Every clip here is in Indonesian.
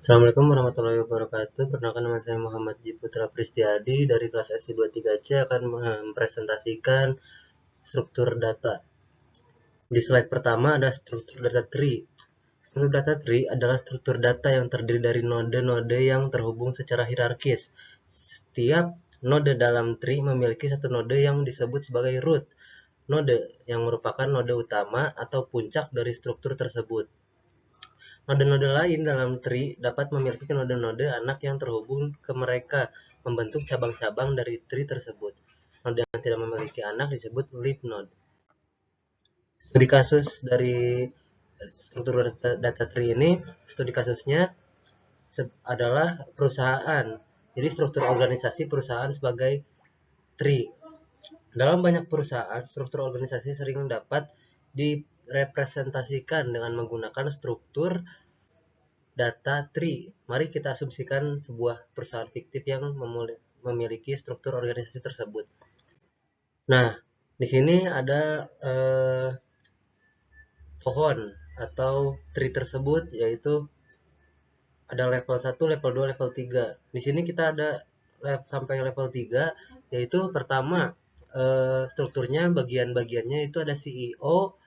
Assalamualaikum warahmatullahi wabarakatuh. Perkenalkan, nama saya Muhammad Ji Putra Pristiadi dari kelas SI23C akan mempresentasikan struktur data. Di slide pertama ada struktur data tree. Struktur data tree adalah struktur data yang terdiri dari node-node yang terhubung secara hierarkis. Setiap node dalam tree memiliki satu node yang disebut sebagai root node, yang merupakan node utama atau puncak dari struktur tersebut. Node-node lain dalam tree dapat memiliki node-node anak yang terhubung ke mereka, membentuk cabang-cabang dari tree tersebut. Node yang tidak memiliki anak disebut leaf node. Studi kasus dari struktur data tree ini, studi kasusnya adalah perusahaan. Jadi struktur organisasi perusahaan sebagai tree. Dalam banyak perusahaan, struktur organisasi sering dapat direpresentasikan dengan menggunakan struktur data tree. Mari kita asumsikan sebuah perusahaan fiktif yang memiliki struktur organisasi tersebut. Nah, di sini ada pohon atau tree tersebut, yaitu ada level 1, level 2, level 3. Di sini kita ada sampai level 3, yaitu pertama strukturnya, bagian-bagiannya itu ada CEO,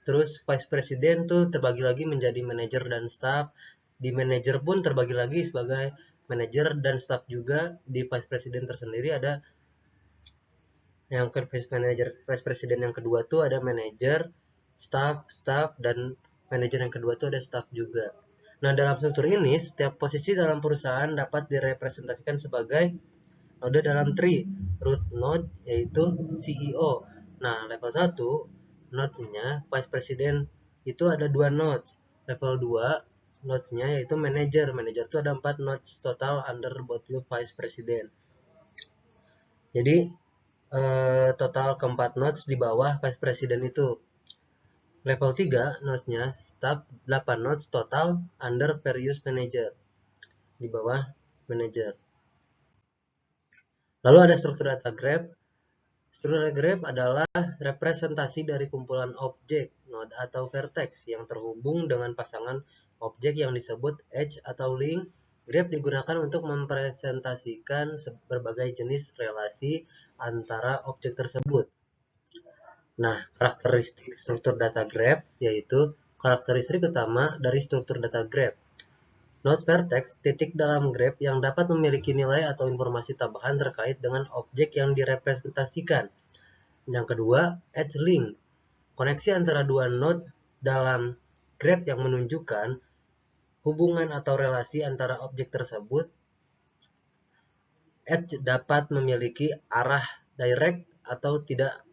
terus vice president tuh terbagi lagi menjadi manajer dan staff. Di manajer pun terbagi lagi sebagai manajer dan staff juga. Di vice president tersendiri ada yang ke vice president yang kedua tuh ada manajer, staff, dan manajer yang kedua tuh ada staff juga. Nah, dalam struktur ini, setiap posisi dalam perusahaan dapat direpresentasikan sebagai node dalam tree. Root node yaitu CEO. Nah, level 1 nodes-nya vice president itu ada 2 nodes. Level 2 nodes-nya yaitu manager. Manager itu ada 4 nodes total under both vice president. Jadi total keempat nodes di bawah vice president itu. Level 3 nodes-nya staff 8 nodes total under various manager di bawah manager. Lalu ada struktur data graph. Struktur data graph adalah representasi dari kumpulan objek, node atau vertex yang terhubung dengan pasangan objek yang disebut edge atau link. Graph digunakan untuk mempresentasikan berbagai jenis relasi antara objek tersebut. Nah, karakteristik struktur data graph yaitu karakteristik utama dari struktur data graph. Node vertex, titik dalam graph yang dapat memiliki nilai atau informasi tambahan terkait dengan objek yang direpresentasikan. Yang kedua, edge link, koneksi antara dua node dalam graph yang menunjukkan hubungan atau relasi antara objek tersebut. Edge dapat memiliki arah direct atau tidak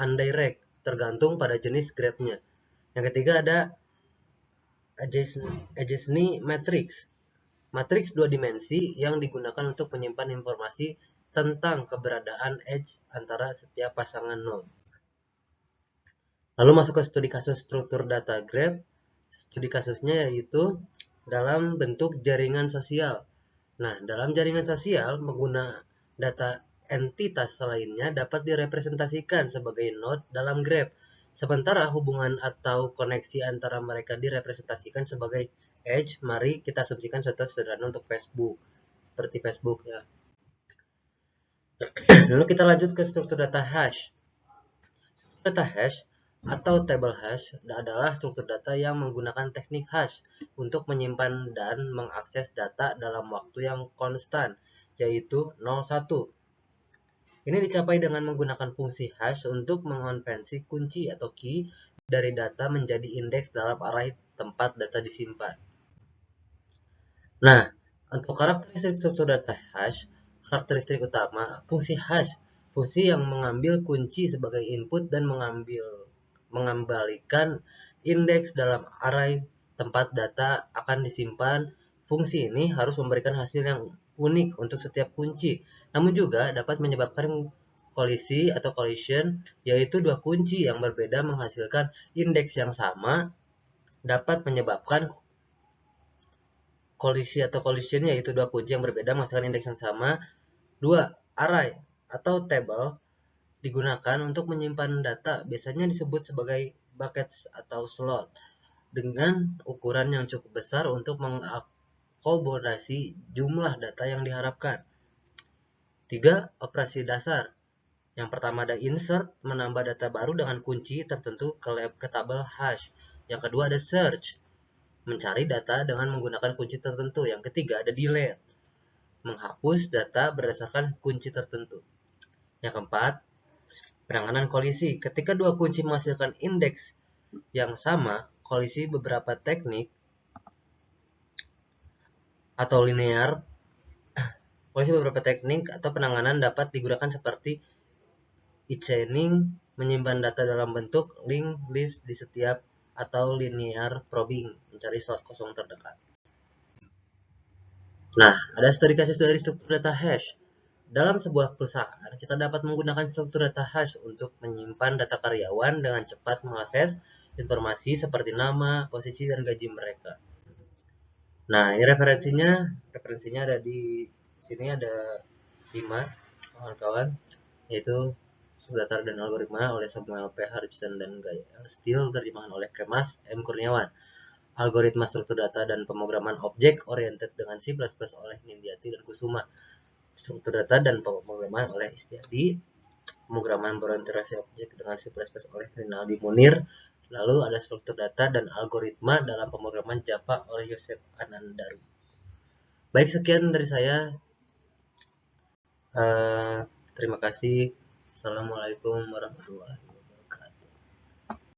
undirect, tergantung pada jenis graph-nya. Yang ketiga ada adjacency matrix, matriks dua dimensi yang digunakan untuk menyimpan informasi tentang keberadaan edge antara setiap pasangan node. Lalu masuk ke studi kasus struktur data graph. Studi kasusnya yaitu dalam bentuk jaringan sosial. Nah, dalam jaringan sosial, pengguna data entitas lainnya dapat direpresentasikan sebagai node dalam graph. Sementara hubungan atau koneksi antara mereka direpresentasikan sebagai edge. Mari kita asumsikan contoh sederhana untuk Facebook, seperti Facebook ya. Lalu kita lanjut ke struktur data hash. Data hash atau table hash adalah struktur data yang menggunakan teknik hash untuk menyimpan dan mengakses data dalam waktu yang konstan, yaitu 01. Ini dicapai dengan menggunakan fungsi hash untuk mengonversi kunci atau key dari data menjadi indeks dalam array tempat data disimpan. Nah, untuk karakteristik struktur data hash, karakteristik utama, fungsi hash, fungsi yang mengambil kunci sebagai input dan mengembalikan indeks dalam array tempat data akan disimpan. Fungsi ini harus memberikan hasil yang unik untuk setiap kunci, namun juga dapat menyebabkan kolisi atau collision, yaitu dua kunci yang berbeda menghasilkan indeks yang sama dapat menyebabkan kolisi atau collision, yaitu dua kunci yang berbeda menghasilkan indeks yang sama. Dua, array atau table digunakan untuk menyimpan data, biasanya disebut sebagai buckets atau slot, dengan ukuran yang cukup besar untuk komponasi jumlah data yang diharapkan. 3. Operasi dasar. Yang pertama ada insert, menambah data baru dengan kunci tertentu ke tabel hash. Yang kedua ada search, mencari data dengan menggunakan kunci tertentu. Yang ketiga ada delete, menghapus data berdasarkan kunci tertentu. Yang keempat, penanganan kolisi. Ketika dua kunci menghasilkan indeks yang sama, kolisi beberapa teknik atau linear, kolisi beberapa teknik atau penanganan dapat digunakan seperti e-chaining, menyimpan data dalam bentuk linked list di setiap, atau linear probing, mencari source kosong terdekat. Nah, ada studi kasus dari struktur data hash. Dalam sebuah perusahaan, kita dapat menggunakan struktur data hash untuk menyimpan data karyawan dengan cepat mengakses informasi seperti nama, posisi, dan gaji mereka. Nah, ini referensinya ada di sini, ada 5 kawan-kawan, yaitu Datar dan Algoritma oleh Samuel P. Harrison dan Gaya Steele, terjemahan oleh Kemas M. Kurniawan. Algoritma struktur data dan pemrograman objek oriented dengan C++ oleh Nindyati dan Kusuma. Struktur data dan pemrograman oleh Istiadi. Pemrograman berorientasi objek dengan C++ oleh Rinaldi Munir. Lalu ada struktur data dan algoritma dalam pemrograman Java oleh Yosef Anandaru. Baik, sekian dari saya. Terima kasih. Assalamualaikum warahmatullahi wabarakatuh.